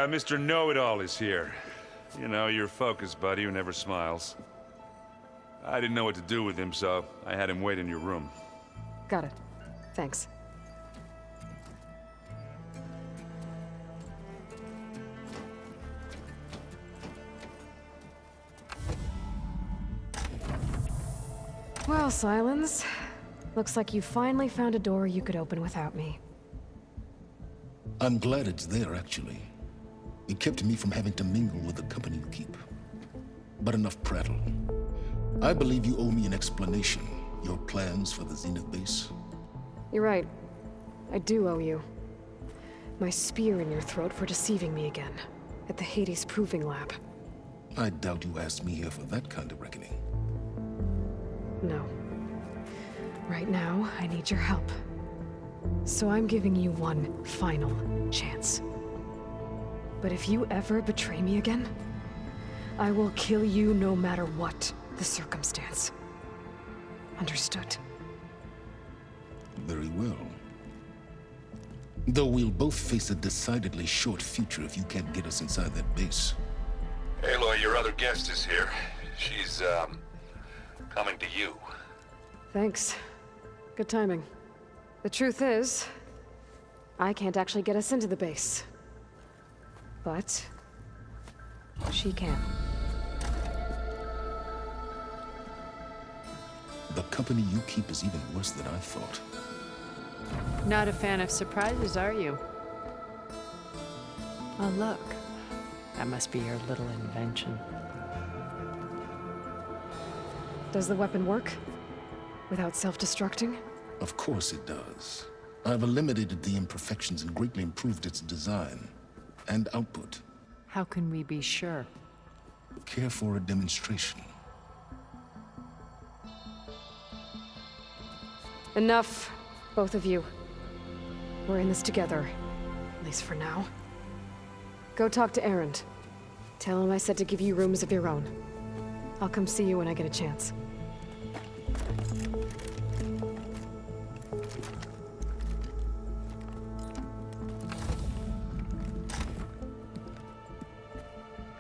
Mr. Know-It-All is here. You know, your focus buddy who never smiles. I didn't know what to do with him, so I had him wait in your room. Got it. Thanks. Well, Sylens. Looks like you finally found a door you could open without me. I'm glad it's there, actually. It kept me from having to mingle with the company you keep. But enough prattle. I believe you owe me an explanation. Your plans for the Zenith base? You're right. I do owe you. My spear in your throat for deceiving me again. At the Hades Proving Lab. I doubt you asked me here for that kind of reckoning. No. Right now, I need your help. So I'm giving you one final chance. But if you ever betray me again, I will kill you no matter what the circumstance. Understood? Very well. Though we'll both face a decidedly short future if you can't get us inside that base. Aloy, your other guest is here. She's, coming to you. Thanks. Good timing. The truth is, I can't actually get us into the base. But she can. The company you keep is even worse than I thought. Not a fan of surprises, are you? Oh, look. That must be your little invention. Does the weapon work? Without self-destructing? Of course it does. I've eliminated the imperfections and greatly improved its design and output. How can we be sure? Care for a demonstration? Enough, both of you. We're in this together, at least for now. Go talk to Erend. Tell him I said to give you rooms of your own. I'll come see you when I get a chance.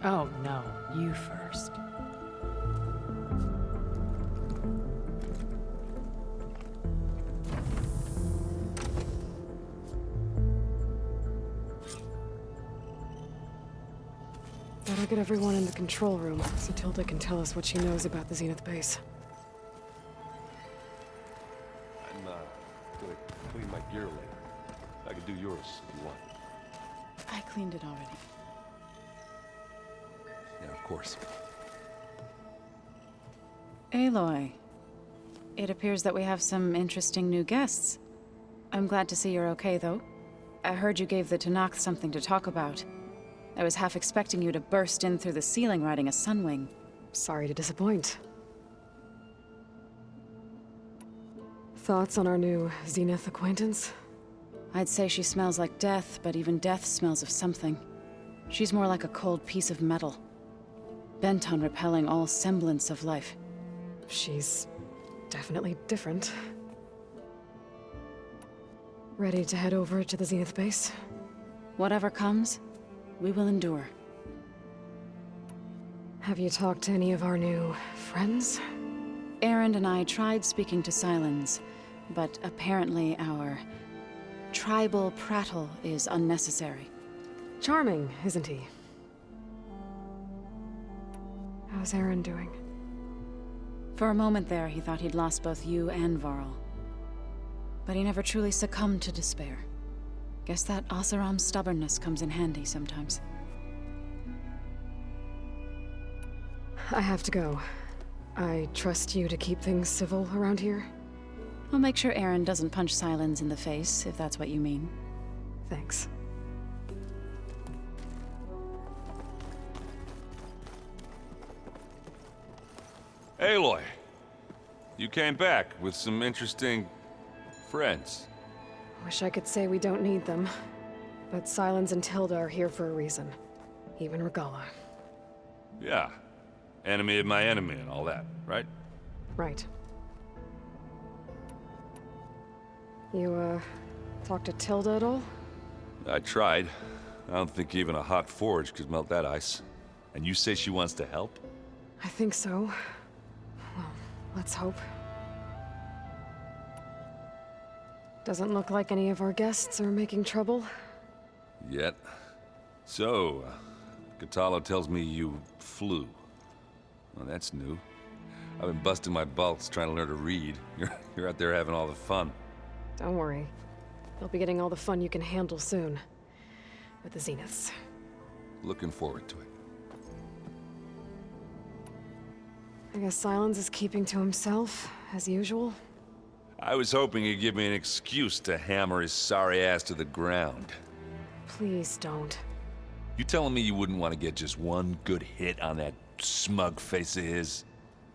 Oh, no. You first. Better get everyone in the control room so Tilda can tell us what she knows about the Zenith base. I'm gonna clean my gear later. I can do yours if you want. I cleaned it already. Yeah, of course. Aloy. It appears that we have some interesting new guests. I'm glad to see you're okay, though. I heard you gave the Tenakth something to talk about. I was half expecting you to burst in through the ceiling riding a Sunwing. Sorry to disappoint. Thoughts on our new Zenith acquaintance? I'd say she smells like death, but even death smells of something. She's more like a cold piece of metal. Bent on repelling all semblance of life. She's definitely different. Ready to head over to the Zenith base? Whatever comes, we will endure. Have you talked to any of our new friends? Erend and I tried speaking to Sylens, but apparently our tribal prattle is unnecessary. Charming, isn't he? How's Aaron doing? For a moment there, he thought he'd lost both you and Varl. But he never truly succumbed to despair. Guess that Oseram's stubbornness comes in handy sometimes. I have to go. I trust you to keep things civil around here? I'll make sure Erend doesn't punch Sylens in the face, if that's what you mean. Thanks. Aloy, you came back with some interesting friends. Wish I could say we don't need them. But Sylens and Tilda are here for a reason. Even Regalla. Yeah. Enemy of my enemy and all that, right? Right. You, talked to Tilda at all? I tried. I don't think even a hot forge could melt that ice. And you say she wants to help? I think so. Well, let's hope. Doesn't look like any of our guests are making trouble. Yet. So, Kotallo tells me you flew. Well, that's new. I've been busting my balls trying to learn to read. You're out there having all the fun. Don't worry. You'll be getting all the fun you can handle soon. With the Zeniths. Looking forward to it. I guess Silence is keeping to himself, as usual. I was hoping he'd give me an excuse to hammer his sorry ass to the ground. Please don't. You telling me you wouldn't want to get just one good hit on that smug face of his?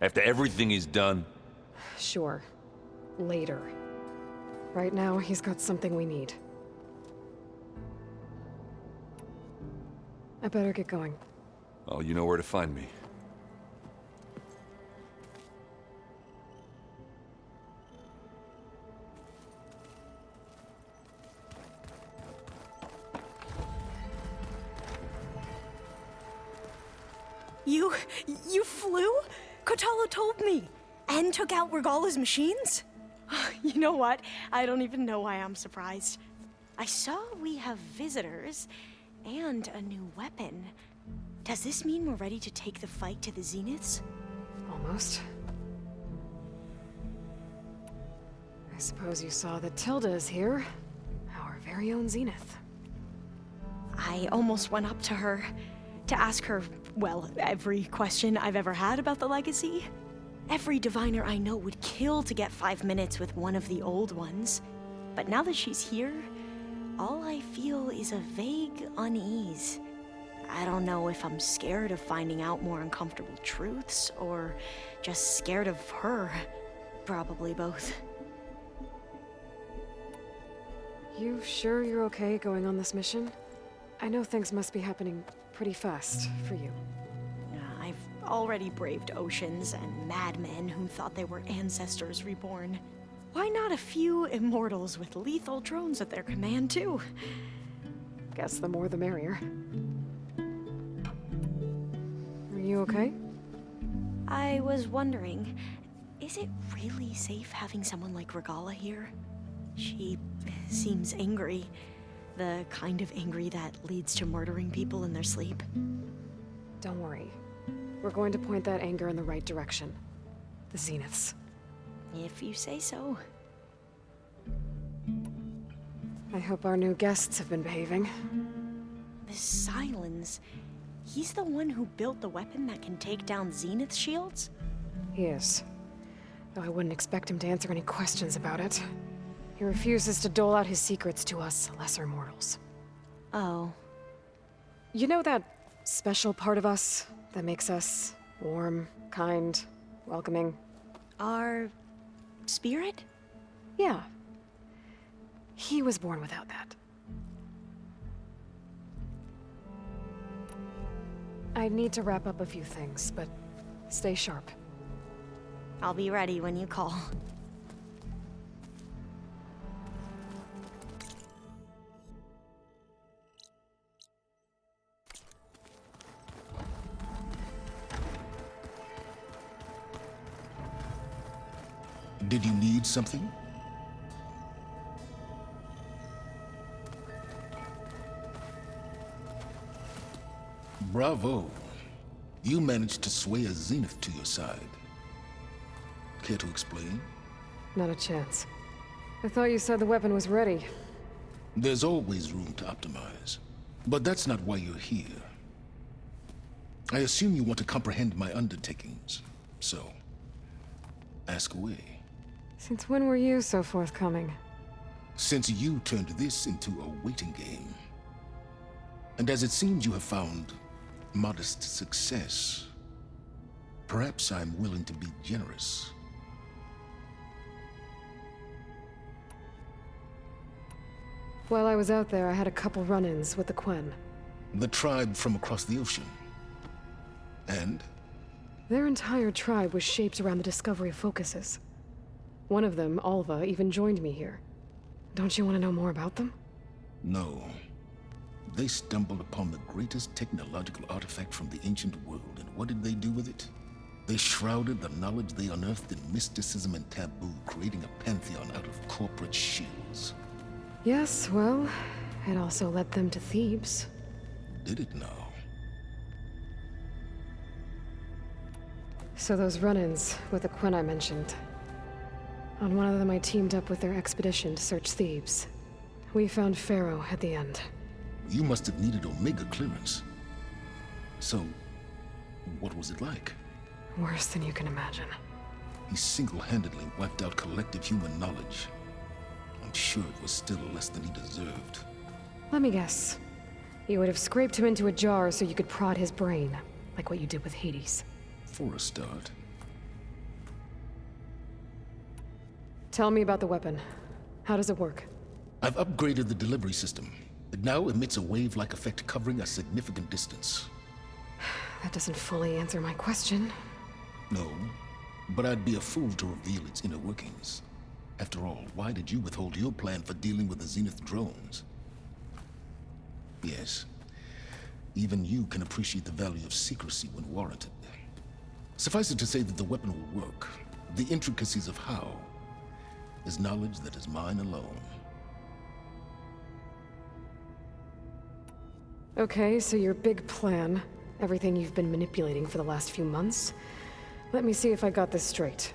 After everything he's done? Sure. Later. Right now, he's got something we need. I better get going. Oh, you know where to find me. You flew? Kotallo told me. And took out Regalla's machines? You know what? I don't even know why I'm surprised. I saw we have visitors and a new weapon. Does this mean we're ready to take the fight to the Zeniths? Almost. I suppose you saw that Tilda is here. Our very own Zenith. I almost went up to her to ask her, well, every question I've ever had about the Legacy. Every diviner I know would kill to get 5 minutes with one of the old ones. But now that she's here, all I feel is a vague unease. I don't know if I'm scared of finding out more uncomfortable truths, or just scared of her. Probably both. You sure you're okay going on this mission? I know things must be happening pretty fast for you. I've already braved oceans and madmen who thought they were ancestors reborn. Why not a few immortals with lethal drones at their command, too? Guess the more the merrier. Are you okay? I was wondering, is it really safe having someone like Regalla here? She seems angry. The kind of angry that leads to murdering people in their sleep. Don't worry. We're going to point that anger in the right direction. The Zeniths. If you say so. I hope our new guests have been behaving. This Silence, he's the one who built the weapon that can take down Zenith shields? He is. Though I wouldn't expect him to answer any questions about it. He refuses to dole out his secrets to us lesser mortals. Oh. You know that special part of us that makes us warm, kind, welcoming? Our spirit? Yeah. He was born without that. I need to wrap up a few things, but stay sharp. I'll be ready when you call. Did you need something? Bravo. You managed to sway a Zenith to your side. Care to explain? Not a chance. I thought you said the weapon was ready. There's always room to optimize. But that's not why you're here. I assume you want to comprehend my undertakings. So, ask away. Since when were you so forthcoming? Since you turned this into a waiting game. And as it seems you have found modest success, perhaps I'm willing to be generous. While I was out there, I had a couple run-ins with the Quen. The tribe from across the ocean. And? Their entire tribe was shaped around the discovery of focuses. One of them, Alva, even joined me here. Don't you want to know more about them? No. They stumbled upon the greatest technological artifact from the ancient world, and what did they do with it? They shrouded the knowledge they unearthed in mysticism and taboo, creating a pantheon out of corporate shills. Yes, well, it also led them to Thebes. Did it now? So those run-ins with the Quen I mentioned. On one of them I teamed up with their expedition to search Thebes. We found Pharaoh at the end. You must have needed Omega clearance. So, what was it like? Worse than you can imagine. He single-handedly wiped out collective human knowledge. I'm sure it was still less than he deserved. Let me guess. You would have scraped him into a jar so you could prod his brain, like what you did with Hades. For a start. Tell me about the weapon. How does it work? I've upgraded the delivery system. It now emits a wave-like effect covering a significant distance. That doesn't fully answer my question. No, but I'd be a fool to reveal its inner workings. After all, why did you withhold your plan for dealing with the Zenith drones? Yes, even you can appreciate the value of secrecy when warranted. Suffice it to say that the weapon will work. The intricacies of how is knowledge that is mine alone. Okay, so your big plan, everything you've been manipulating for the last few months. Let me see if I got this straight.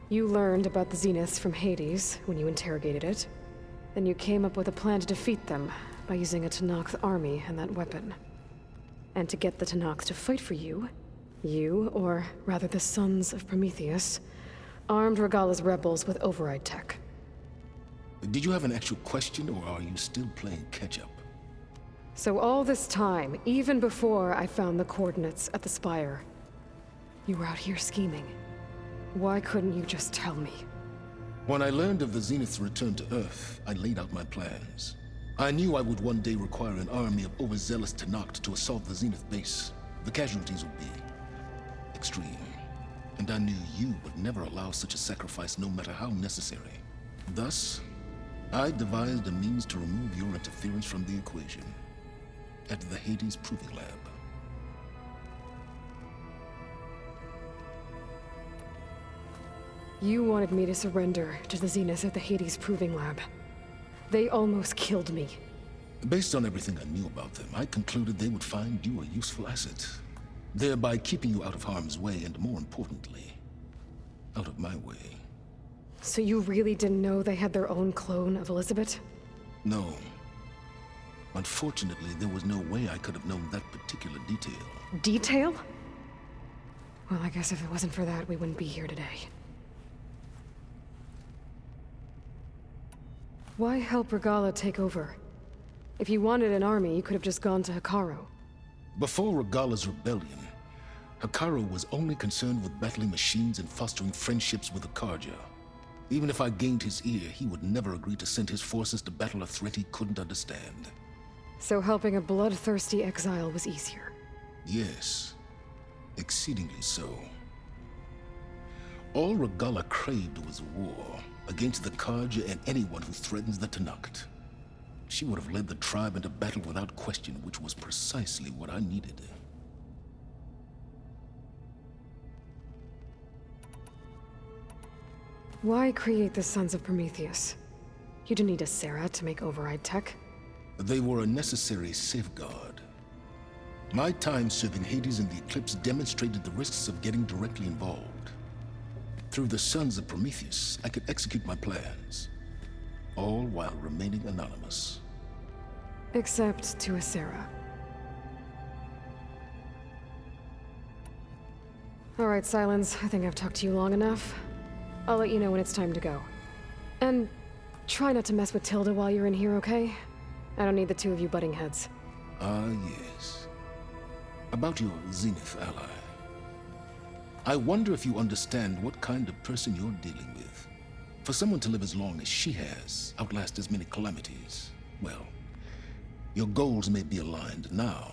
You learned about the Zeniths from Hades when you interrogated it. Then you came up with a plan to defeat them by using a Tenakth army and that weapon. And to get the Tenakth to fight for you, or rather the Sons of Prometheus, armed Regalla's rebels with override tech. Did you have an actual question, or are you still playing catch-up? So all this time, even before I found the coordinates at the Spire, you were out here scheming. Why couldn't you just tell me? When I learned of the Zenith's return to Earth, I laid out my plans. I knew I would one day require an army of overzealous Tenakth to assault the Zenith base. The casualties would be extreme. And I knew you would never allow such a sacrifice, no matter how necessary. Thus, I devised a means to remove your interference from the equation. At the Hades Proving Lab. You wanted me to surrender to the Zeniths at the Hades Proving Lab. They almost killed me. Based on everything I knew about them, I concluded they would find you a useful asset, thereby keeping you out of harm's way and, more importantly, out of my way. So you really didn't know they had their own clone of Elizabeth? No. Unfortunately, there was no way I could have known that particular detail. Detail? Well, I guess if it wasn't for that, we wouldn't be here today. Why help Regalla take over? If you wanted an army, you could have just gone to Hekarro. Before Regalla's rebellion, Hekarro was only concerned with battling machines and fostering friendships with the Carja. Even if I gained his ear, he would never agree to send his forces to battle a threat he couldn't understand. So helping a bloodthirsty exile was easier? Yes, exceedingly so. All Regalla craved was war against the Carja and anyone who threatens the Tenakth. She would have led the tribe into battle without question, which was precisely what I needed. Why create the Sons of Prometheus? You didn't need a Sarah to make override tech. They were a necessary safeguard. My time serving Hades and the Eclipse demonstrated the risks of getting directly involved. Through the Sons of Prometheus, I could execute my plans, all while remaining anonymous. Except to a Sarah. All right, Silence. I think I've talked to you long enough. I'll let you know when it's time to go. And try not to mess with Tilda while you're in here, okay? I don't need the two of you butting heads. Ah, yes. About your Zenith ally. I wonder if you understand what kind of person you're dealing with. For someone to live as long as she has, outlast as many calamities, well, your goals may be aligned now,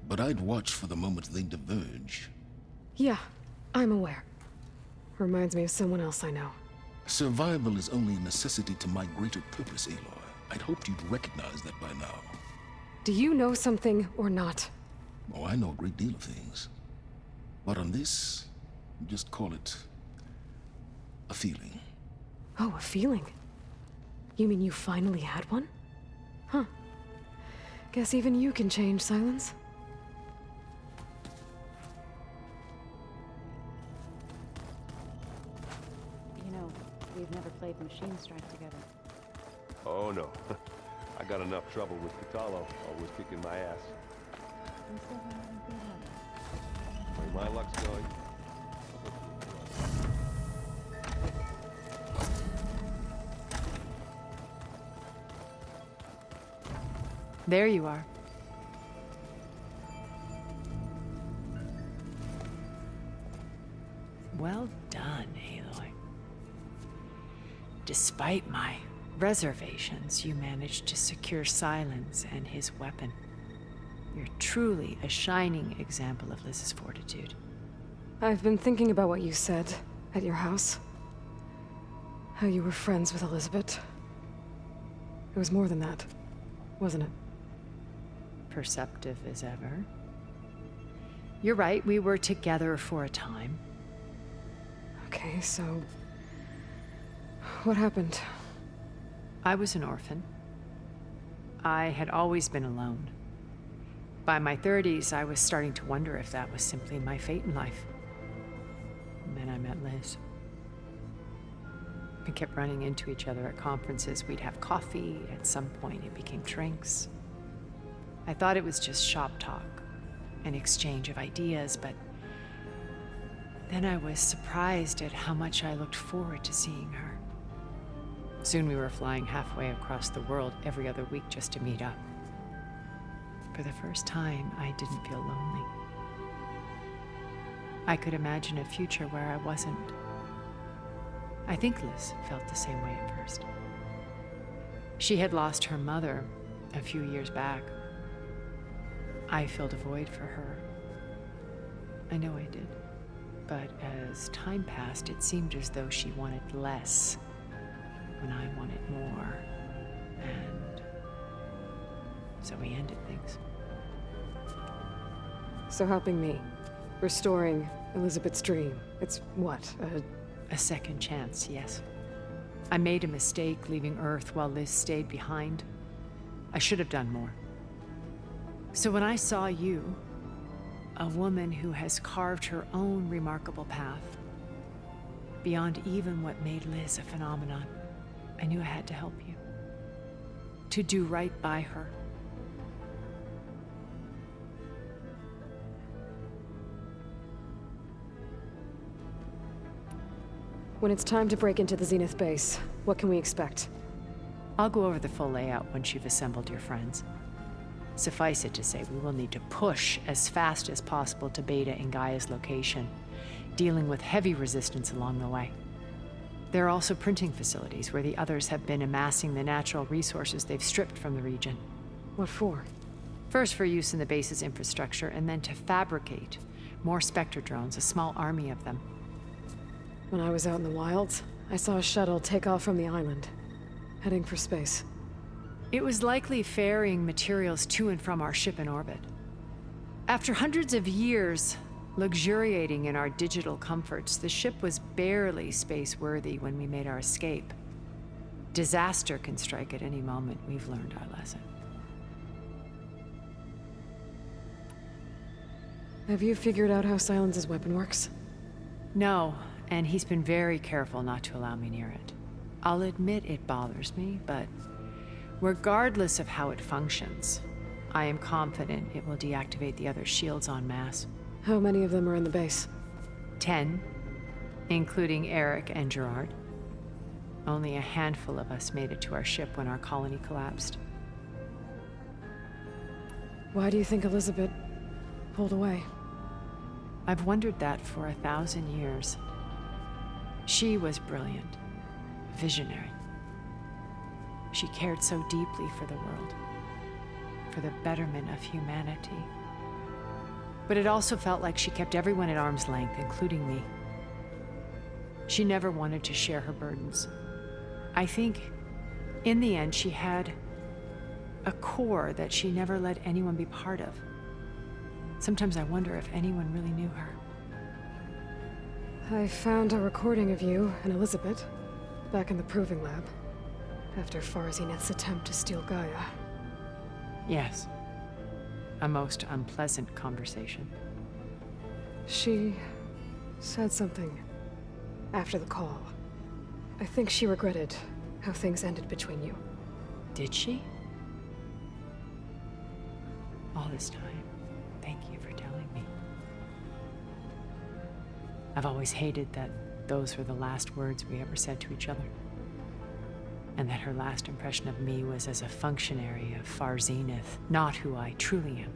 but I'd watch for the moment they diverge. Yeah, I'm aware. Reminds me of someone else I know. Survival is only a necessity to my greater purpose, Aloy. I'd hoped you'd recognize that by now. Do you know something or not? Oh, I know a great deal of things. But on this, just call it a feeling. Oh, a feeling. You mean you finally had one? Huh. Guess even you can change, Silence. You know, we've never played Machine Strike together. Oh no. I got enough trouble with Kotallo, always kicking my ass. Where my luck's going. There you are. Well done, Aloy. Despite my reservations, you managed to secure Silence and his weapon. You're truly a shining example of Liz's fortitude. I've been thinking about what you said at your house. How you were friends with Elizabeth. It was more than that, wasn't it? Perceptive as ever. You're right, we were together for a time. Okay, so... what happened? I was an orphan. I had always been alone. By my 30s, I was starting to wonder if that was simply my fate in life. And then I met Liz. We kept running into each other at conferences. We'd have coffee. At some point, it became drinks. I thought it was just shop talk, an exchange of ideas, but then I was surprised at how much I looked forward to seeing her. Soon we were flying halfway across the world every other week just to meet up. For the first time, I didn't feel lonely. I could imagine a future where I wasn't. I think Liz felt the same way at first. She had lost her mother a few years back. I filled a void for her. I know I did. But as time passed, it seemed as though she wanted less when I wanted more. And so we ended things. So helping me. Restoring Elizabeth's dream. It's what, A second chance, yes. I made a mistake leaving Earth while Liz stayed behind. I should have done more. So when I saw you, a woman who has carved her own remarkable path, beyond even what made Liz a phenomenon, I knew I had to help you. To do right by her. when it's time to break into the Zenith base, what can we expect? I'll go over the full layout once you've assembled your friends. Suffice it to say, we will need to push as fast as possible to Beta and Gaia's location, dealing with heavy resistance along the way. There are also printing facilities where the others have been amassing the natural resources they've stripped from the region. What for? First for use in the base's infrastructure, and then to fabricate more Spectre drones, a small army of them. When I was out in the wilds, I saw a shuttle take off from the island, heading for space. It was likely ferrying materials to and from our ship in orbit. After hundreds of years luxuriating in our digital comforts, the ship was barely space-worthy when we made our escape. Disaster can strike at any moment. We've learned our lesson. Have you figured out how Silence's weapon works? No, and he's been very careful not to allow me near it. I'll admit it bothers me, but regardless of how it functions, I am confident it will deactivate the other shields en masse. How many of them are in the base? 10, including Eric and Gerard. Only a handful of us made it to our ship when our colony collapsed. Why do you think Elizabeth pulled away? I've wondered that for 1,000 years. She was brilliant, visionary. She cared so deeply for the world, for the betterment of humanity. But it also felt like she kept everyone at arm's length, including me. She never wanted to share her burdens. I think, in the end, she had a core that she never let anyone be part of. Sometimes I wonder if anyone really knew her. I found a recording of you and Elizabeth back in the Proving Lab after Far Zenith's attempt to steal Gaia. Yes. A most unpleasant conversation. She said something after the call. I think she regretted how things ended between you. Did she? All this time, thank you for telling me. I've always hated that those were the last words we ever said to each other. And that her last impression of me was as a functionary of Far Zenith, not who I truly am.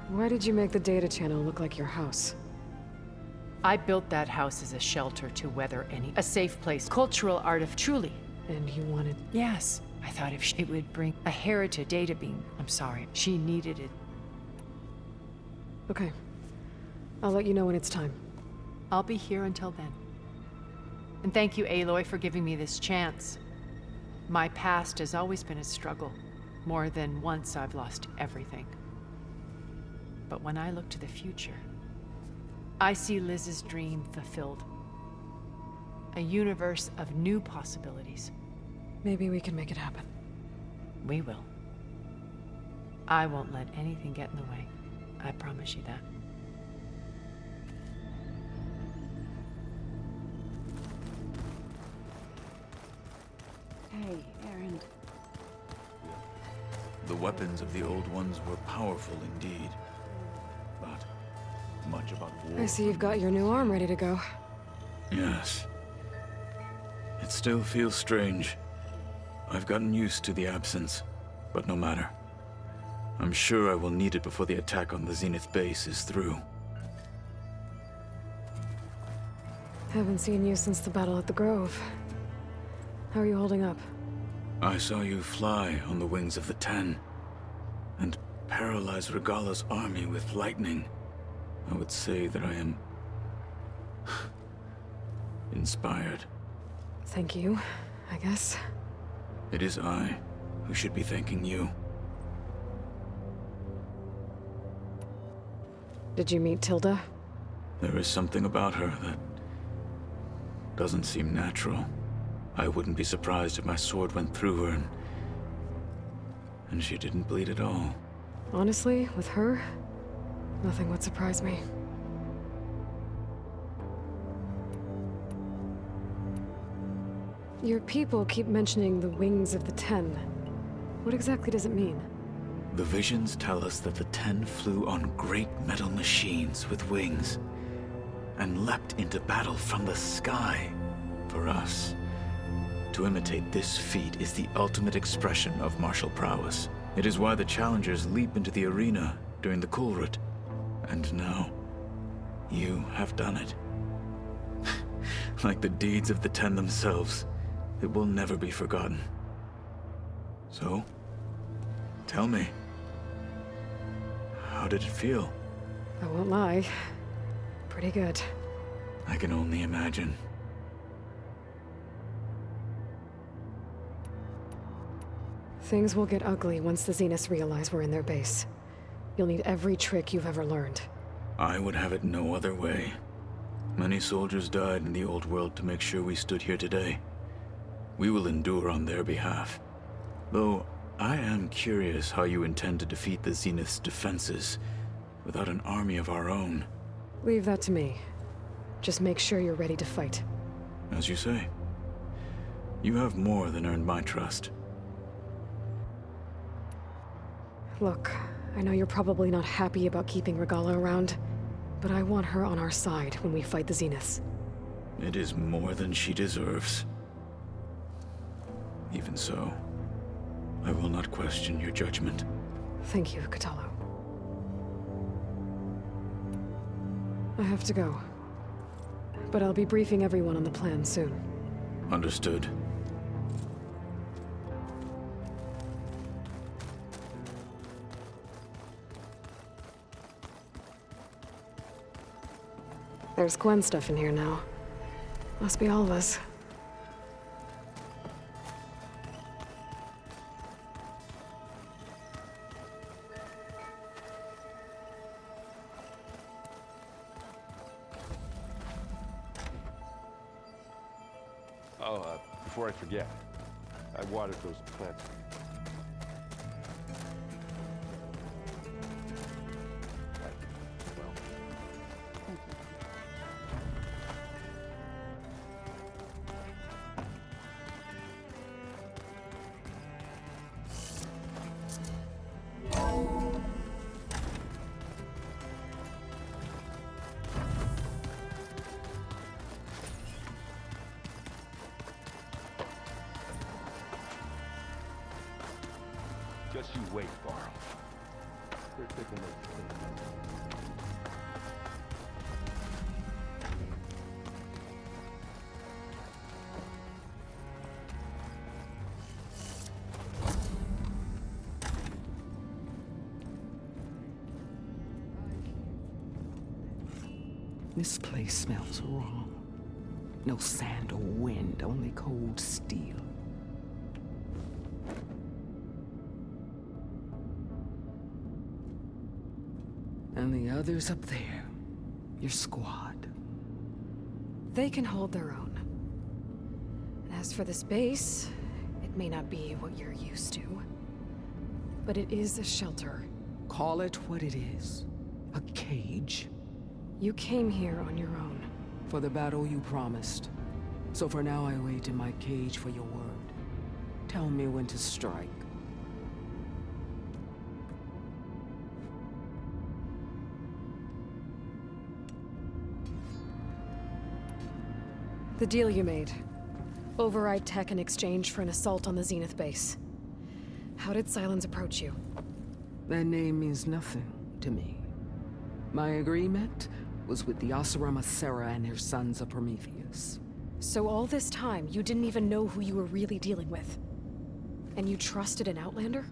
Why did you make the data channel look like your house? I built that house as a shelter to weather a safe place, cultural art of truly. And you wanted... Yes, I thought if it would bring a heritage data beam. I'm sorry, she needed it. Okay. I'll let you know when it's time. I'll be here until then. And thank you, Aloy, for giving me this chance. My past has always been a struggle. More than once I've lost everything. But when I look to the future, I see Liz's dream fulfilled. A universe of new possibilities. Maybe we can make it happen. We will. I won't let anything get in the way. I promise you that. Hey, Erend. The weapons of the Old Ones were powerful indeed. But much about war. I see you've got your new arm ready to go. Yes. It still feels strange. I've gotten used to the absence, but no matter. I'm sure I will need it before the attack on the Zenith base is through. Haven't seen you since the battle at the Grove. How are you holding up? I saw you fly on the wings of the Ten, and paralyze Regalla's army with lightning. I would say that I am... inspired. Thank you, I guess. It is I who should be thanking you. Did you meet Tilda? There is something about her that doesn't seem natural. I wouldn't be surprised if my sword went through her and she didn't bleed at all. Honestly, with her, nothing would surprise me. Your people keep mentioning the wings of the Ten. What exactly does it mean? The visions tell us that the Ten flew on great metal machines with wings and leapt into battle from the sky for us. To imitate this feat is the ultimate expression of martial prowess. It is why the challengers leap into the arena during the Kulrut. And now, you have done it. Like the deeds of the Ten themselves, it will never be forgotten. So, tell me, how did it feel? I won't lie. Pretty good. I can only imagine. Things will get ugly once the Zeniths realize we're in their base. You'll need every trick you've ever learned. I would have it no other way. Many soldiers died in the old world to make sure we stood here today. We will endure on their behalf. Though, I am curious how you intend to defeat the Zenith's defenses without an army of our own. Leave that to me. Just make sure you're ready to fight. As you say. You have more than earned my trust. Look, I know you're probably not happy about keeping Regalla around, but I want her on our side when we fight the Zeniths. It is more than she deserves. Even so, I will not question your judgment. Thank you, Kotallo. I have to go. But I'll be briefing everyone on the plan soon. Understood. There's Gwen stuff in here now. Must be all of us. Oh, before I forget, I watered those plants. Well, just you wait, Varl. They're taking those things. This place smells wrong. No sand or wind, only cold steel. And the others up there, your squad. They can hold their own. And as for this base, it may not be what you're used to, but it is a shelter. Call it what it is. A cage. You came here on your own. For the battle you promised. So for now I wait in my cage for your word. Tell me when to strike. The deal you made. Override tech in exchange for an assault on the Zenith base. How did Sylens approach you? That name means nothing to me. My agreement was with the Oseram Sera and her sons of Prometheus. So all this time, you didn't even know who you were really dealing with? And you trusted an Outlander?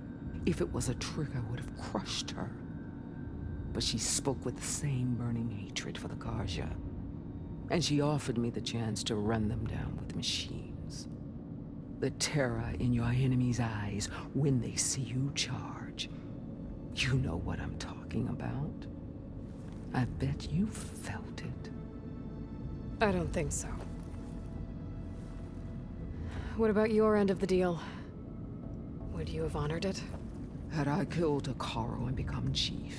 If it was a trick, I would have crushed her. But she spoke with the same burning hatred for the Karja. And she offered me the chance to run them down with machines. The terror in your enemy's eyes when they see you charge. You know what I'm talking about. I bet you felt it. I don't think so. What about your end of the deal? Would you have honored it? Had I killed Hekarro and become chief,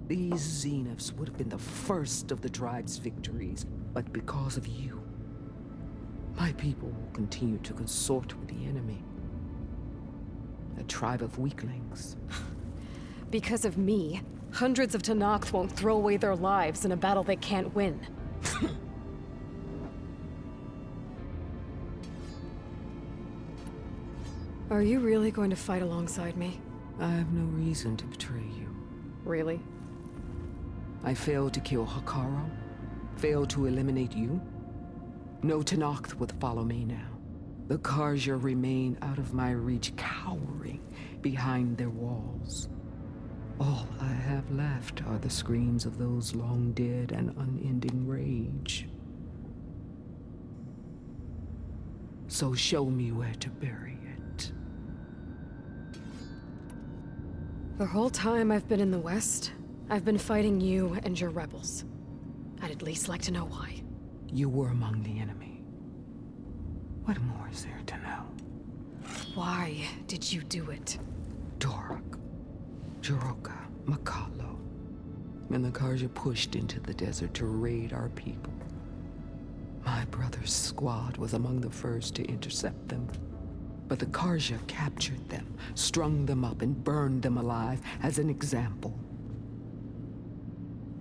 these Zeniths would have been the first of the tribe's victories, but because of you, my people will continue to consort with the enemy. A tribe of weaklings. Because of me, hundreds of Tenakth won't throw away their lives in a battle they can't win. Are you really going to fight alongside me? I have no reason to betray you. Really? I failed to kill Hekarro, failed to eliminate you. No Tenakth would follow me now. The Karja remain out of my reach, cowering behind their walls. All I have left are the screams of those long dead and unending rage. So show me where to bury it. The whole time I've been in the West, I've been fighting you and your rebels. I'd at least like to know why. You were among the enemy. What more is there to know? Why did you do it? Dorok, Jiroka, Makalo, and the Karja pushed into the desert to raid our people. My brother's squad was among the first to intercept them. But the Karja captured them, strung them up, and burned them alive as an example.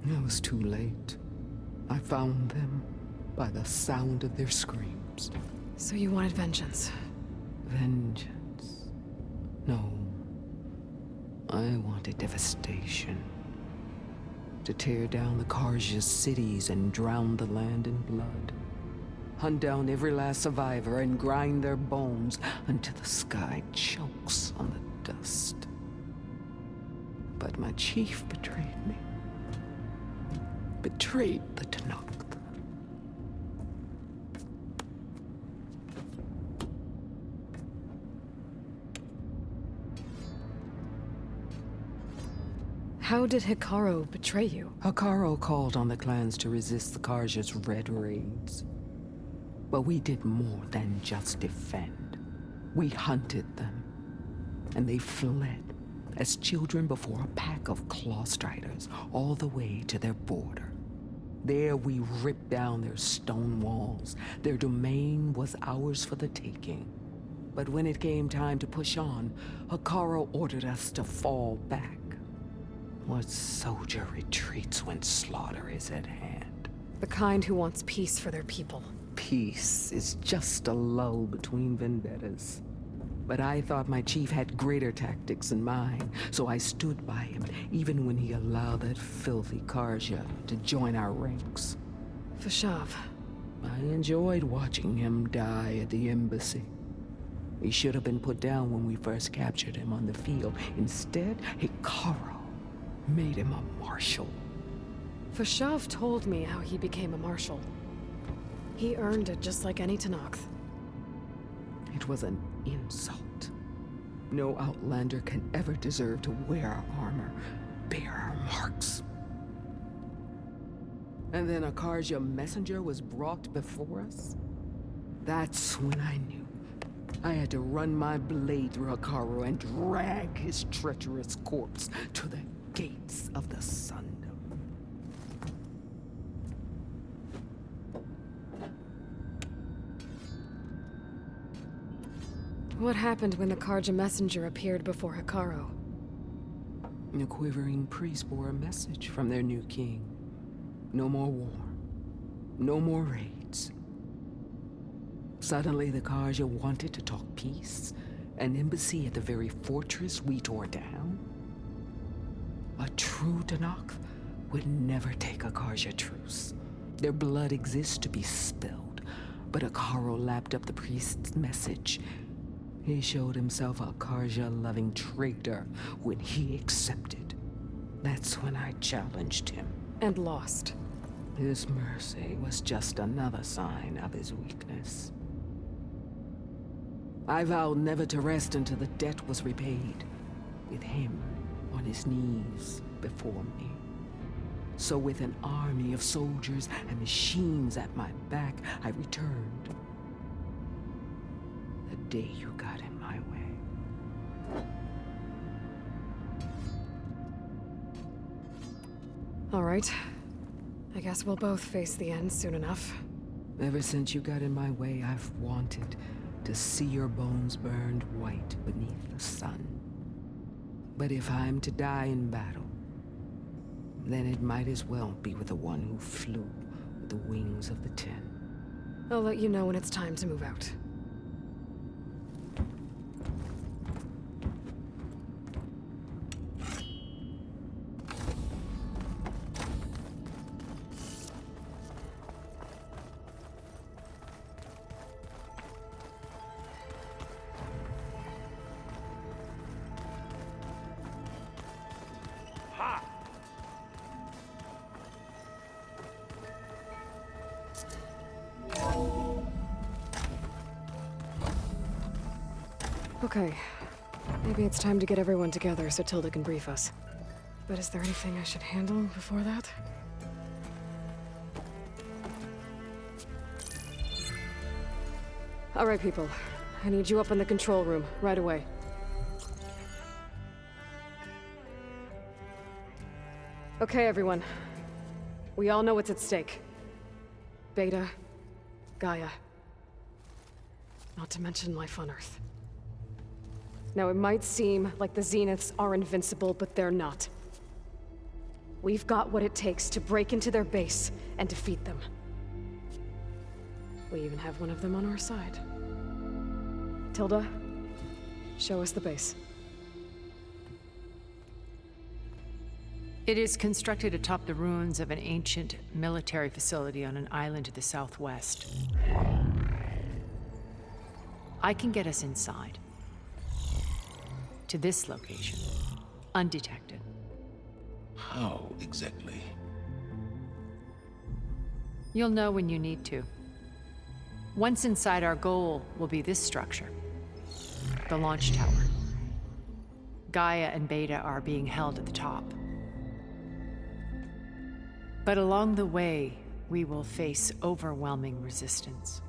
It was too late. I found them by the sound of their screams. So you wanted vengeance? Vengeance? No. I wanted devastation. To tear down the Karja's cities and drown the land in blood. Hunt down every last survivor and grind their bones until the sky chokes on the dust. But my chief betrayed me. Betrayed the Tenakth. How did Hikaru betray you? Hikaru called on the clans to resist the Karja's red raids. But we did more than just defend. We hunted them, and they fled as children before a pack of claw striders all the way to their border. There we ripped down their stone walls. Their domain was ours for the taking. But when it came time to push on, Hikaru ordered us to fall back. What soldier retreats when slaughter is at hand? The kind who wants peace for their people. Peace is just a lull between vendettas. But I thought my chief had greater tactics in mind, so I stood by him, even when he allowed that filthy Karja to join our ranks. Fashav. I enjoyed watching him die at the embassy. He should have been put down when we first captured him on the field. Instead, Hikaru made him a marshal. Fashav told me how he became a marshal. He earned it just like any Tenakth. It was an insult. No outlander can ever deserve to wear our armor, bear our marks. And then a Karja messenger was brought before us? That's when I knew. I had to run my blade through Hikaru and drag his treacherous corpse to the gates of the Sundom. What happened when the Karja messenger appeared before Hikaru? The quivering priest bore a message from their new king. No more war. No more raids. Suddenly the Karja wanted to talk peace. An embassy at the very fortress we tore down? A true Tenakth would never take a Karja truce. Their blood exists to be spilled, but Hikaru lapped up the priest's message. He showed himself a Karja-loving traitor when he accepted. That's when I challenged him. And lost. His mercy was just another sign of his weakness. I vowed never to rest until the debt was repaid, with him on his knees before me. So with an army of soldiers and machines at my back, I returned. The day you got in my way. All right. I guess we'll both face the end soon enough. Ever since you got in my way, I've wanted to see your bones burned white beneath the sun. But if I'm to die in battle, then it might as well be with the one who flew with the wings of the Ten. I'll let you know when it's time to move out. Okay. Maybe it's time to get everyone together so Tilda can brief us. But is there anything I should handle before that? All right, people. I need you up in the control room, right away. Okay, everyone. We all know what's at stake. Beta, Gaia. Not to mention life on Earth. Now, it might seem like the Zeniths are invincible, but they're not. We've got what it takes to break into their base and defeat them. We even have one of them on our side. Tilda, show us the base. It is constructed atop the ruins of an ancient military facility on an island to the southwest. I can get us inside. To this location, undetected. How exactly? You'll know when you need to. Once inside, our goal will be this structure. The launch tower. Gaia and Beta are being held at the top. But along the way, we will face overwhelming resistance.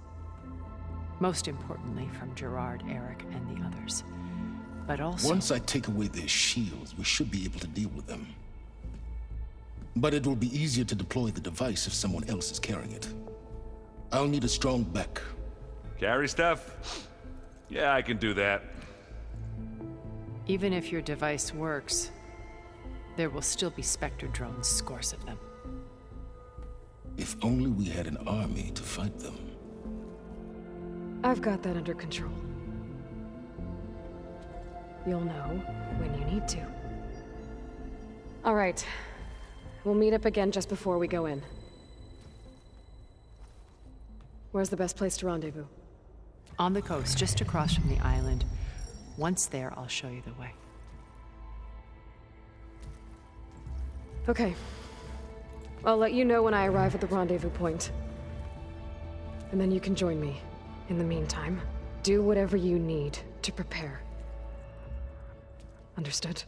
Most importantly from Gerard, Eric, and the others. But also... Once I take away their shields, we should be able to deal with them. But it will be easier to deploy the device if someone else is carrying it. I'll need a strong back. Carry stuff? Yeah, I can do that. Even if your device works, there will still be Spectre drones, scores of them. If only we had an army to fight them. I've got that under control. You'll know when you need to. All right. We'll meet up again just before we go in. Where's the best place to rendezvous? On the coast, just across from the island. Once there, I'll show you the way. Okay. I'll let you know when I arrive at the rendezvous point. And then you can join me. In the meantime, do whatever you need to prepare. Understood?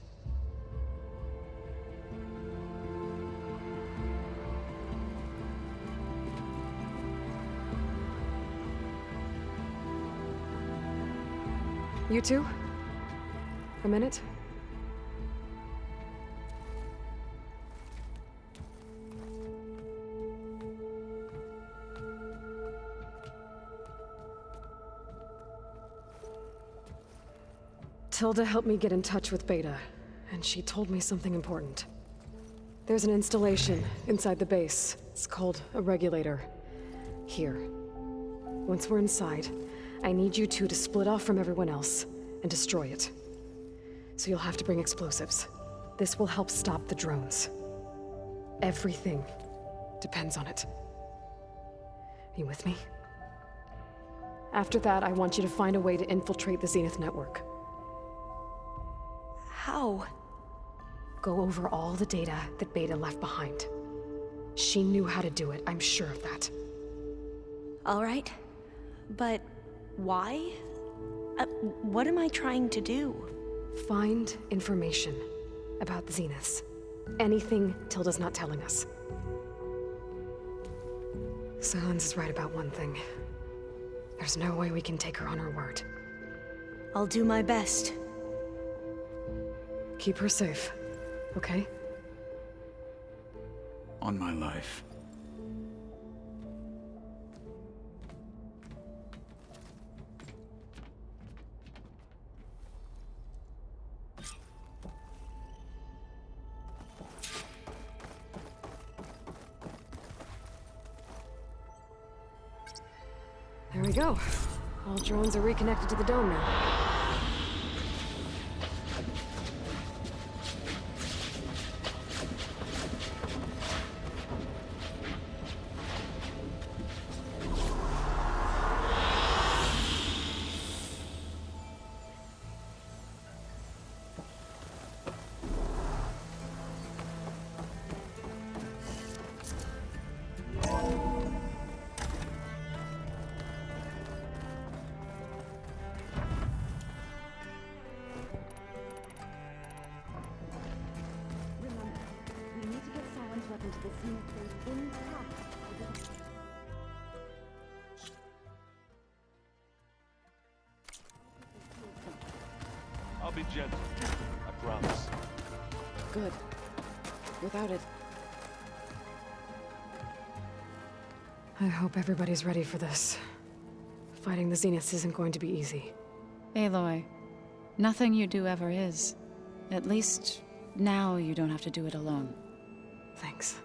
You two? A minute? Tilda helped me get in touch with Beta, and she told me something important. There's an installation inside the base. It's called a regulator. Here. Once we're inside, I need you two to split off from everyone else and destroy it. So you'll have to bring explosives. This will help stop the drones. Everything depends on it. Are you with me? After that, I want you to find a way to infiltrate the Zenith network. How? Go over all the data that Beta left behind. She knew how to do it, I'm sure of that. All right. But why? What am I trying to do? Find information about the Zeniths. Anything Tilda's not telling us. Silence is right about one thing. There's no way we can take her on her word. I'll do my best. Keep her safe, okay? On my life. There we go. All drones are reconnected to the dome now. I'll be gentle. I promise. Good. Without it, I hope everybody's ready for this. Fighting the Zeniths isn't going to be easy. Aloy, nothing you do ever is. At least, now you don't have to do it alone. Thanks.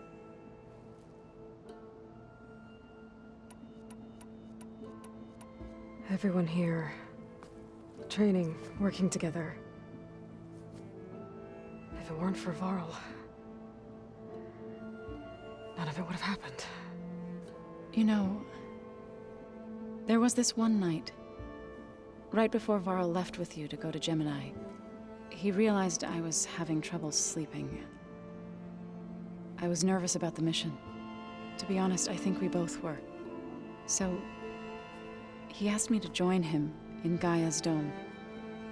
Everyone here, training, working together. If it weren't for Varl, none of it would have happened. You know, there was this one night, right before Varl left with you to go to Gemini. He realized I was having trouble sleeping. I was nervous about the mission. To be honest, I think we both were. So, he asked me to join him in Gaia's dome.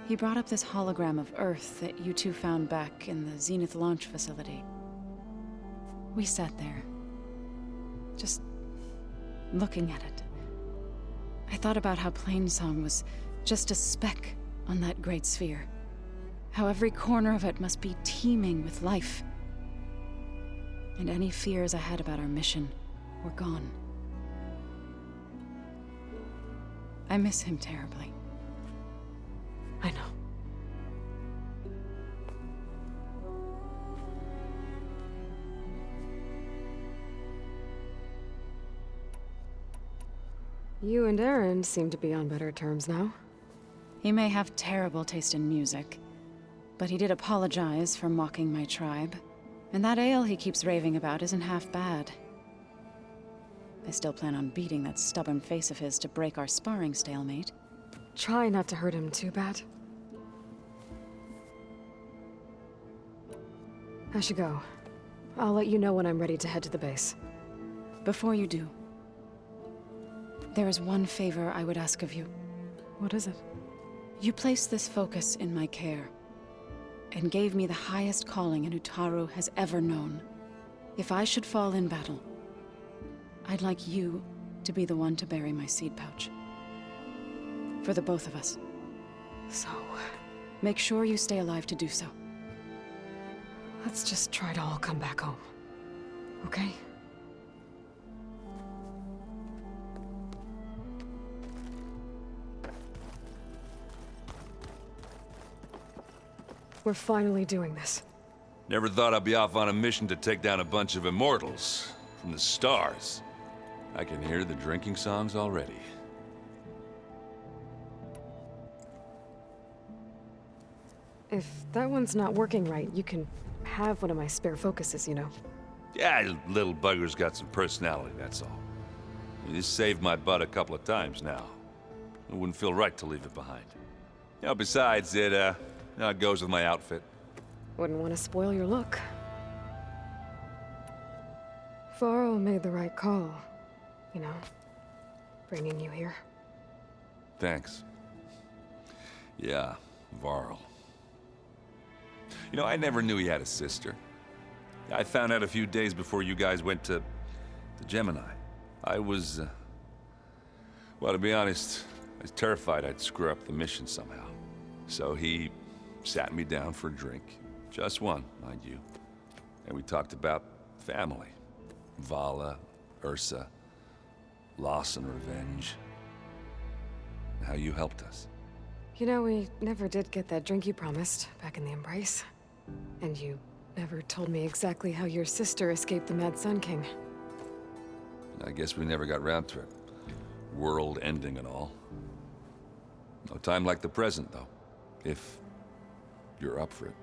He brought up this hologram of Earth that you two found back in the Zenith launch facility. We sat there, just looking at it. I thought about how Plainsong was just a speck on that great sphere. How every corner of it must be teeming with life. And any fears I had about our mission were gone. I miss him terribly. I know. You and Aaron seem to be on better terms now. He may have terrible taste in music, but he did apologize for mocking my tribe. And that ale he keeps raving about isn't half bad. I still plan on beating that stubborn face of his to break our sparring stalemate. Try not to hurt him too bad. I should go. I'll let you know when I'm ready to head to the base. Before you do, there is one favor I would ask of you. What is it? You placed this focus in my care, and gave me the highest calling an Utaru has ever known. If I should fall in battle, I'd like you to be the one to bury my seed pouch. For the both of us. So, make sure you stay alive to do so. let's just try to all come back home. Okay? We're finally doing this. Never thought I'd be off on a mission to take down a bunch of immortals from the stars. I can hear the drinking songs already. If that one's not working right, you can have one of my spare focuses, you know. Yeah, little bugger's got some personality, that's all. This saved my butt a couple of times now. It wouldn't feel right to leave it behind. You know, besides, it goes with my outfit. Wouldn't want to spoil your look. Varl made the right call, you know, bringing you here. Thanks. Yeah, Varl. You know, I never knew he had a sister. I found out a few days before you guys went to Gemini. I was, well, to be honest, I was terrified I'd screw up the mission somehow. So he sat me down for a drink. Just one, mind you. And we talked about family. Vala, Ursa, loss and revenge. How you helped us. You know, we never did get that drink you promised back in the Embrace. And you never told me exactly how your sister escaped the Mad Sun King. I guess we never got round to it. World ending and all. No time like the present, though. If you're up for it.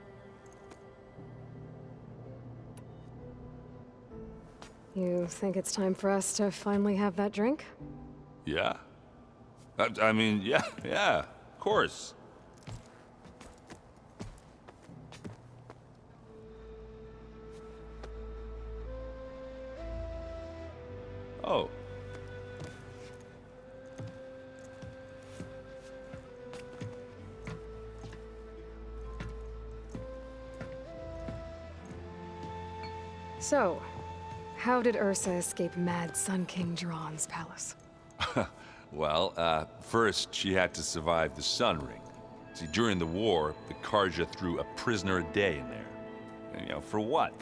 You think it's time for us to finally have that drink? Yeah. I mean, yeah, of course. Oh. So, how did Ursa escape Mad Sun King Jiran's palace? Well, first she had to survive the Sun Ring. See, during the war, the Carja threw a prisoner a day in there. And, you know, for what?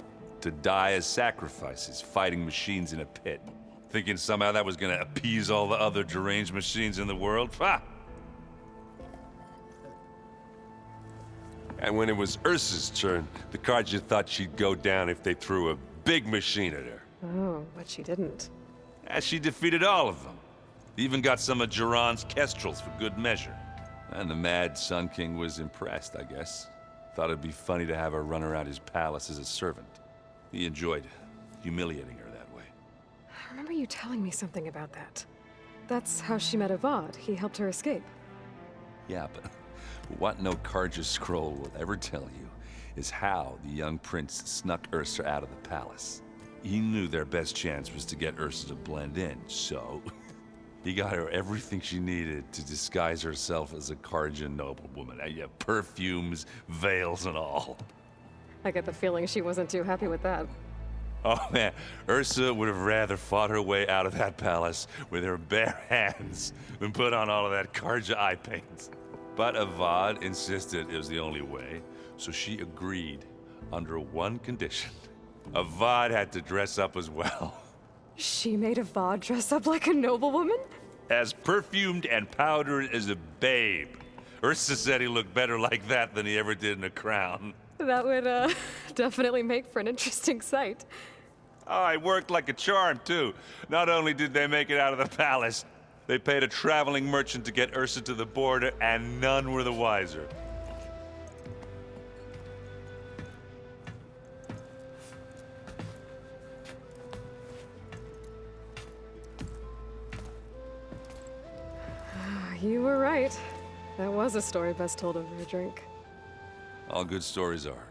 To die as sacrifices, fighting machines in a pit. Thinking somehow that was gonna appease all the other deranged machines in the world? Ha! And when it was Ursa's turn, the Carja thought she'd go down if they threw a big machine at her. Oh, but she didn't. And she defeated all of them. Even got some of Jiran's kestrels for good measure. And the Mad Sun King was impressed, I guess. Thought it'd be funny to have her run around his palace as a servant. He enjoyed humiliating her that way. I remember you telling me something about that. That's how she met Avad. He helped her escape. Yeah, but what no Carja scroll will ever tell you is how the young prince snuck Ursa out of the palace. He knew their best chance was to get Ursa to blend in, so he got her everything she needed to disguise herself as a Carja noblewoman. Yeah, perfumes, veils, and all. I get the feeling she wasn't too happy with that. Oh man, Ursa would have rather fought her way out of that palace with her bare hands than put on all of that Karja eye paint. But Avad insisted it was the only way, so she agreed under one condition. Avad had to dress up as well. She made Avad dress up like a noblewoman? As perfumed and powdered as a babe. Ursa said he looked better like that than he ever did in a crown. That would, definitely make for an interesting sight. Oh, it worked like a charm, too. Not only did they make it out of the palace, they paid a traveling merchant to get Ursa to the border, and none were the wiser. You were right. That was a story best told over a drink. All good stories are.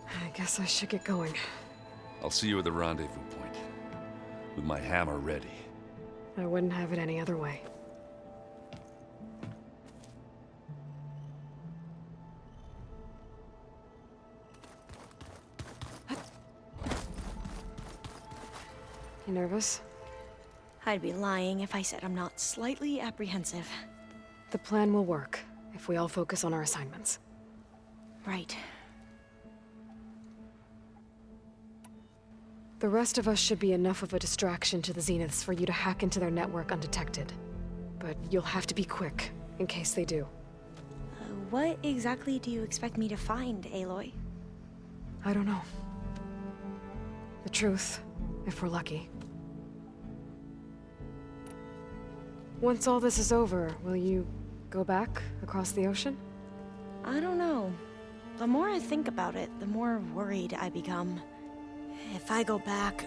I guess I should get going. I'll see you at the rendezvous point, with my hammer ready. I wouldn't have it any other way. You nervous? I'd be lying if I said I'm not slightly apprehensive. The plan will work if we all focus on our assignments. Right. The rest of us should be enough of a distraction to the Zeniths for you to hack into their network undetected. But you'll have to be quick, in case they do. What exactly do you expect me to find, Aloy? I don't know. The truth, if we're lucky. Once all this is over, will you go back across the ocean? I don't know. The more I think about it, the more worried I become. If I go back,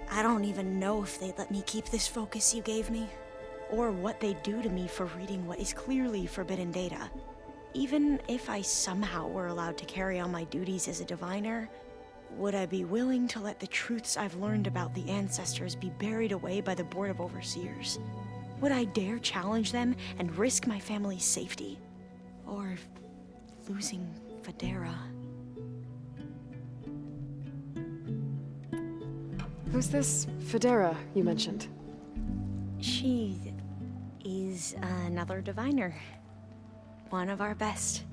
I don't even know if they'd let me keep this focus you gave me, or what they'd do to me for reading what is clearly forbidden data. Even if I somehow were allowed to carry on my duties as a diviner, would I be willing to let the truths I've learned about the ancestors be buried away by the Board of Overseers? Would I dare challenge them and risk my family's safety? Or losing Federa? Who's this Federa you mentioned? She is another diviner. One of our best.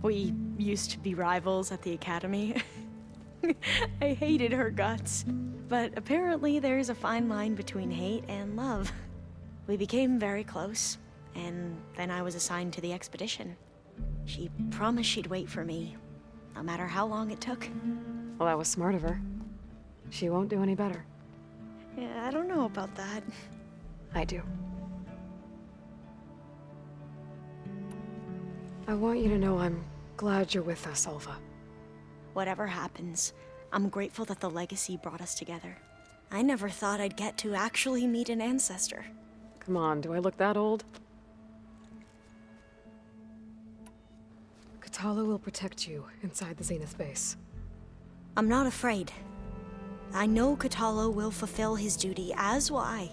We used to be rivals at the academy. I hated her guts. But apparently there's a fine line between hate and love. We became very close, and then I was assigned to the expedition. She promised she'd wait for me, no matter how long it took. Well, that was smart of her. She won't do any better. Yeah, I don't know about that. I do. I want you to know I'm glad you're with us, Alva. Whatever happens, I'm grateful that the legacy brought us together. I never thought I'd get to actually meet an ancestor. Come on, do I look that old? Kotallo will protect you inside the Zenith base. I'm not afraid. I know Kotallo will fulfill his duty, as will I.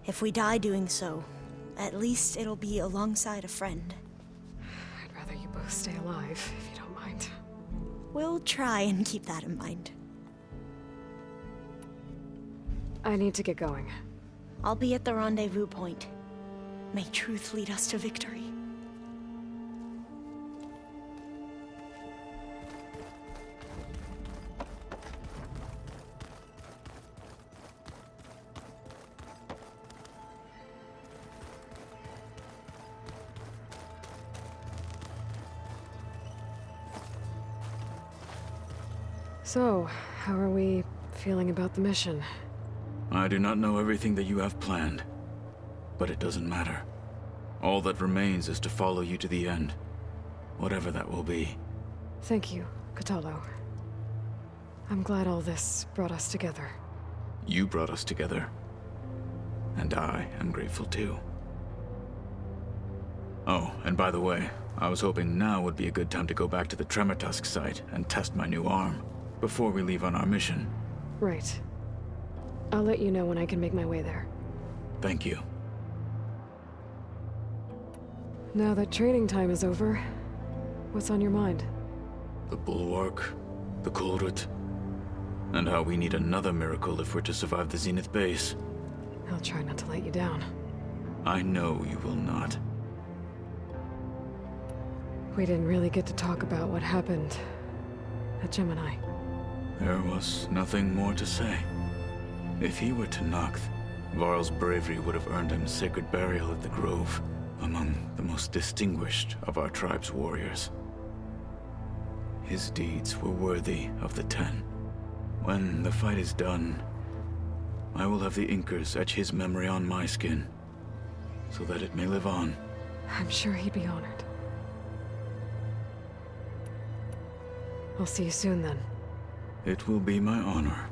If we die doing so, at least it'll be alongside a friend. I'd rather you both stay alive, if you don't mind. We'll try and keep that in mind. I need to get going. I'll be at the rendezvous point. May truth lead us to victory. So, how are we feeling about the mission? I do not know everything that you have planned, but it doesn't matter. All that remains is to follow you to the end, whatever that will be. Thank you, Kotallo. I'm glad all this brought us together. You brought us together, and I am grateful too. Oh, and by the way, I was hoping now would be a good time to go back to the Tremortusk site and test my new arm, before we leave on our mission. Right. I'll let you know when I can make my way there. Thank you. Now that training time is over, what's on your mind? The Bulwark, the Kulrut, and how we need another miracle if we're to survive the Zenith base. I'll try not to let you down. I know you will not. We didn't really get to talk about what happened at Gemini. There was nothing more to say. If he were Tenakth, Varl's bravery would have earned him sacred burial at the Grove, among the most distinguished of our tribe's warriors. His deeds were worthy of the Ten. When the fight is done, I will have the Inkers etch his memory on my skin, so that it may live on. I'm sure he'd be honored. I'll see you soon then. It will be my honor.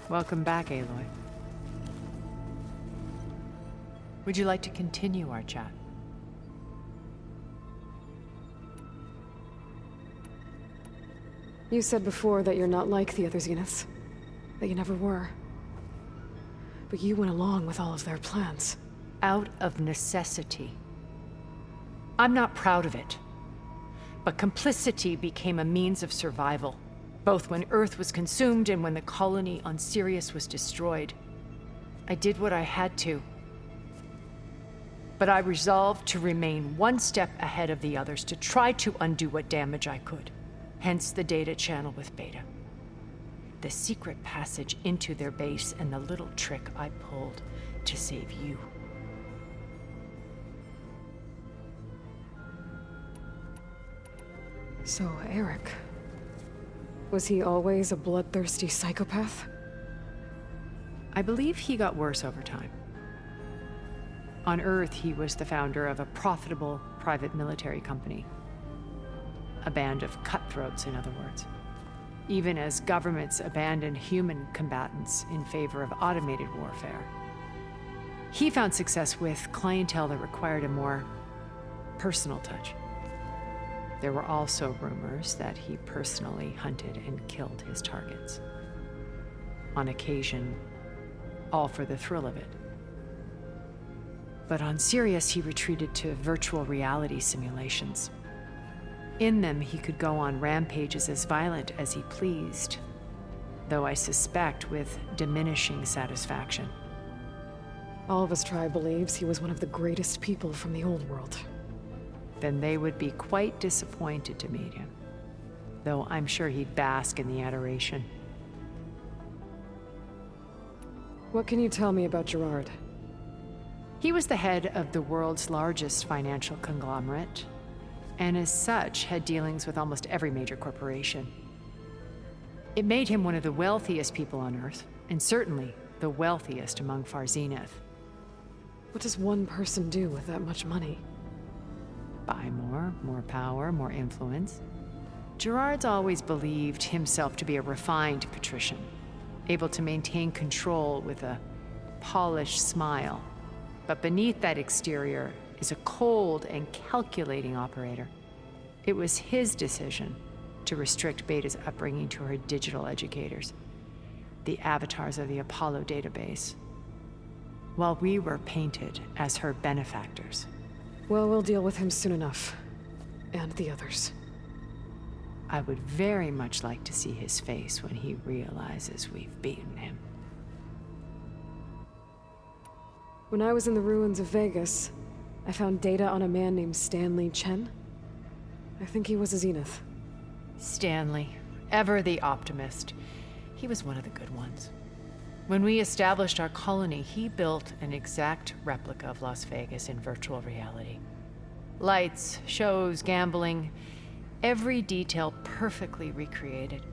Welcome back, Aloy. Would you like to continue our chat? You said before that you're not like the other Zeniths. That you never were. But you went along with all of their plans. Out of necessity. I'm not proud of it. But complicity became a means of survival, both when Earth was consumed and when the colony on Sirius was destroyed. I did what I had to. But I resolved to remain one step ahead of the others, to try to undo what damage I could. Hence the data channel with Beta. The secret passage into their base and the little trick I pulled to save you. So, Eric... was he always a bloodthirsty psychopath? I believe he got worse over time. On Earth, he was the founder of a profitable private military company. A band of cutthroats, in other words. Even as governments abandoned human combatants in favor of automated warfare. He found success with clientele that required a more personal touch. There were also rumors that he personally hunted and killed his targets. On occasion, all for the thrill of it. But on Sirius, he retreated to virtual reality simulations. In them, he could go on rampages as violent as he pleased, though I suspect with diminishing satisfaction. All of his tribe believes he was one of the greatest people from the old world. Then they would be quite disappointed to meet him, though I'm sure he'd bask in the adoration. What can you tell me about Gerard? He was the head of the world's largest financial conglomerate, and as such had dealings with almost every major corporation. It made him one of the wealthiest people on Earth, and certainly the wealthiest among Far Zenith. What does one person do with that much money? Buy more power, more influence. Gerard's always believed himself to be a refined patrician, able to maintain control with a polished smile. But beneath that exterior is a cold and calculating operator. It was his decision to restrict Beta's upbringing to her digital educators, the avatars of the Apollo database, while we were painted as her benefactors. Well, we'll deal with him soon enough. And the others. I would very much like to see his face when he realizes we've beaten him. When I was in the ruins of Vegas, I found data on a man named Stanley Chen. I think he was a Zenith. Stanley, ever the optimist. He was one of the good ones. When we established our colony, he built an exact replica of Las Vegas in virtual reality. Lights, shows, gambling, every detail perfectly recreated.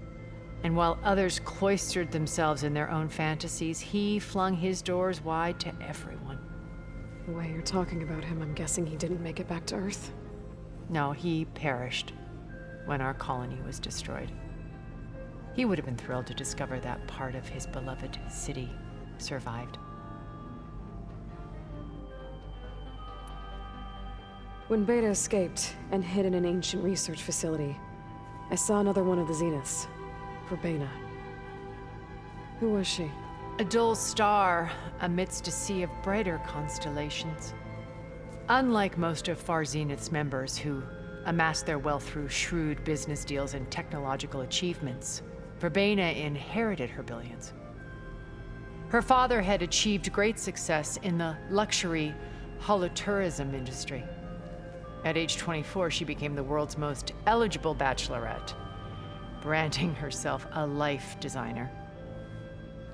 And while others cloistered themselves in their own fantasies, he flung his doors wide to everyone. The way you're talking about him, I'm guessing he didn't make it back to Earth? No, he perished when our colony was destroyed. He would have been thrilled to discover that part of his beloved city survived. When Beta escaped and hid in an ancient research facility, I saw another one of the Zeniths. Verbena. Who was she? A dull star amidst a sea of brighter constellations. Unlike most of Far Zenith's members who amassed their wealth through shrewd business deals and technological achievements, Verbena inherited her billions. Her father had achieved great success in the luxury holotourism industry. At age 24, she became the world's most eligible bachelorette, branding herself a life designer.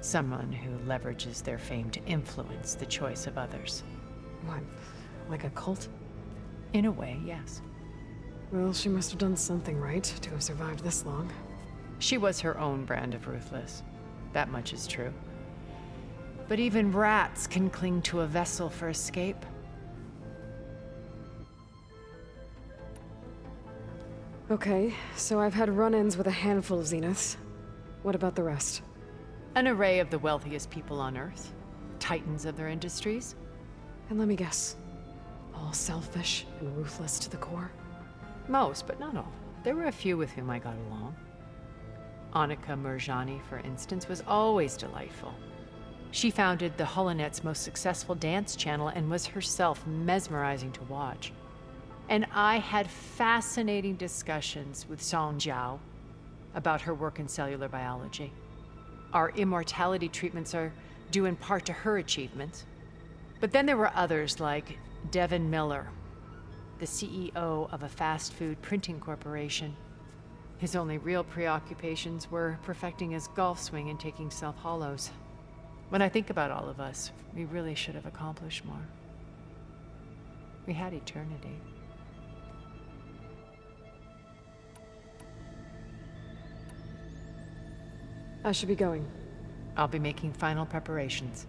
Someone who leverages their fame to influence the choice of others. What? Like a cult? In a way, yes. Well, she must have done something right to have survived this long. She was her own brand of ruthless. That much is true. But even rats can cling to a vessel for escape. Okay, so I've had run-ins with a handful of Zeniths. What about the rest? An array of the wealthiest people on Earth. Titans of their industries. And let me guess. All selfish and ruthless to the core? Most, but not all. There were a few with whom I got along. Annika Murjani, for instance, was always delightful. She founded the Holonet's most successful dance channel and was herself mesmerizing to watch. And I had fascinating discussions with Song Jiao about her work in cellular biology. Our immortality treatments are due in part to her achievements. But then there were others like Devin Miller, the CEO of a fast food printing corporation. His only real preoccupations were perfecting his golf swing and taking self-hollows. When I think about all of us, we really should have accomplished more. We had eternity. I should be going. I'll be making final preparations.